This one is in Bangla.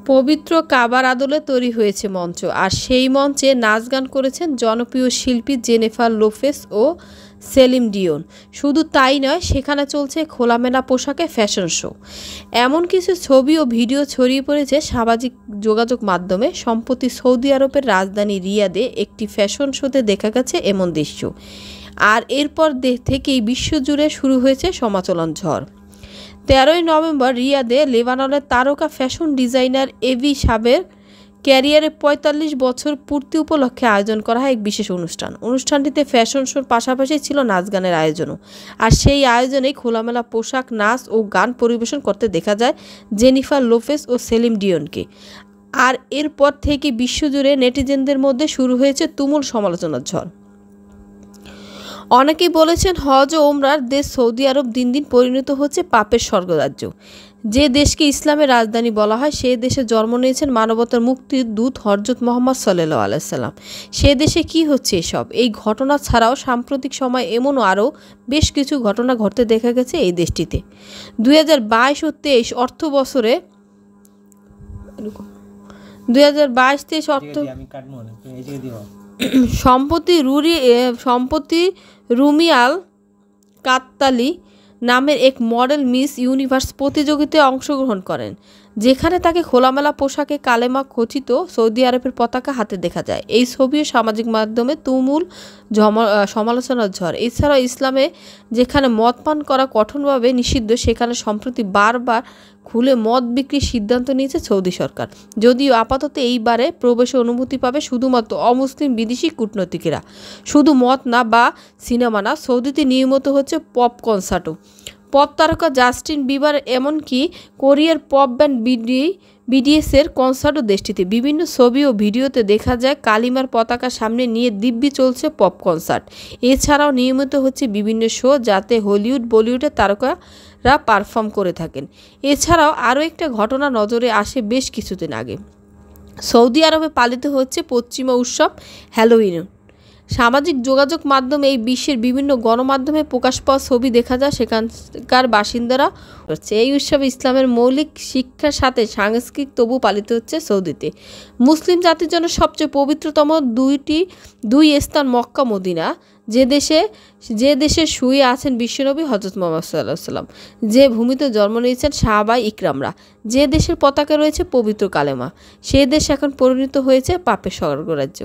পবিত্র কাবার আদলে তৈরি হয়েছে মঞ্চ, আর সেই মঞ্চে নাচ গান করেছেন জনপ্রিয় শিল্পী জেনিফার লোপেজ ও সেলিন ডিওন। শুধু তাই নয়, সেখানে চলছে খোলামেলা পোশাকে ফ্যাশন শো। এমন কিছু ছবি ও ভিডিও ছড়িয়ে পড়েছে সামাজিক যোগাযোগ মাধ্যমে। সম্প্রতি সৌদি আরবের রাজধানী রিয়াদে একটি ফ্যাশন শোতে দেখা গেছে এমন দৃশ্য, আর এরপর থেকেই বিশ্বজুড়ে শুরু হয়েছে সমালোচনার ঝড়। 13ই নভেম্বর রিয়াদে লেবাননের তারকা ফ্যাশন ডিজাইনার এভি সাবের ক্যারিয়ারে 45 বছর পূর্তি উপলক্ষে আয়োজন করা হয় এক বিশেষ অনুষ্ঠানটিতে ফ্যাশন শোর পাশাপাশি ছিল নাচ গানের আয়োজনও। আর সেই আয়োজনেই খোলামেলা পোশাক, নাচ ও গান পরিবেশন করতে দেখা যায় জেনিফার লোপেজ ও সেলিন ডিওনকে। আর এরপর থেকে বিশ্বজুড়ে নেটিজেনদের মধ্যে শুরু হয়েছে তুমুল সমালোচনার ঝড়। অনেকেই বলেছেন, হজ ও ওমরার দেশ সৌদি আরব দিন দিন পরিণত হচ্ছে পাপের স্বর্গরাজ্য। যে দেশকে ইসলামের রাজধানী বলা হয়, সেই দেশে জন্ম নিয়েছেন মানবতার মুক্তির দূত হযরত মুহাম্মদ সাল্লাল্লাহু আলাইহি সাল্লাম। সে দেশে কি হচ্ছে এসব? এই ঘটনা ছাড়াও সাম্প্রতিক সময় এমনও আরও বেশ কিছু ঘটনা ঘটতে দেখা গেছে এই দেশটিতে। 2022 ও 23 অর্থ বছরে 2022-23 অর্থ সম্প্রতি রুমিয়াল কাত্তালি নামের এক মডেল মিস ইউনিভার্স প্রতিযোগিতায় অংশগ্রহণ করেন, যেখানে তাকে খোলামেলা পোশাকে কালেমা খচিত সৌদি আরবের পতাকা হাতে দেখা যায়। এই ছবিও সামাজিক মাধ্যমে তুমুল সমালোচনার ঝড়। এছাড়াও ইসলামে যেখানে মদ পান করা কঠোরভাবে নিষিদ্ধ, সেখানে সম্প্রতি বারবার খুলে মদ বিক্রির সিদ্ধান্ত নিয়েছে সৌদি সরকার। যদিও আপাতত এইবারে প্রবেশে অনুমতি পাবে শুধুমাত্র অমুসলিম বিদেশি কূটনীতিকেরা। শুধু মদ না বা সিনেমা না, সৌদিতে নিয়মিত হচ্ছে পপ কনসার্টও। পপ তারকা জাস্টিন বিবার, এমনকি কোরিয়ার পপ ব্যান্ড বিটিএসের কনসার্টও দেশটিতে। বিভিন্ন ছবি ও ভিডিওতে দেখা যায় কালিমার পতাকা সামনে নিয়ে দিব্যি চলছে পপ কনসার্ট। এছাড়াও নিয়মিত হচ্ছে বিভিন্ন শো, যাতে হলিউড বলিউডের তারকারা পারফর্ম করে থাকেন। এছাড়াও আরও একটা ঘটনা নজরে আসে বেশ কিছুদিন আগে। সৌদি আরবে পালিত হচ্ছে পশ্চিমা উৎসব হ্যালোউইন। সামাজিক যোগাযোগ মাধ্যমে এই বিশ্বের বিভিন্ন গণমাধ্যমে প্রকাশ পাওয়া ছবি দেখা যায় সেখানকার বাসিন্দারা হচ্ছে। এই উৎসবে ইসলামের মৌলিক শিক্ষার সাথে সাংস্কৃতিক তবু পালিত হচ্ছে সৌদিতে। মুসলিম জাতির জন্য সবচেয়ে পবিত্রতম দুই স্থান মক্কা মদিনা, যে দেশে শুয়ে আছেন বিশ্বনবী হযরত মুহাম্মদ সাল্লাল্লাহু আলাইহি ওয়াসাল্লাম, যে ভূমিতে জন্ম নিয়েছেন সাহাবায়ে ইকরামরা, যে দেশের পতাকা রয়েছে পবিত্র কালেমা, সে দেশ এখন পরিণত হয়েছে পাপের স্বর্গরাজ্য।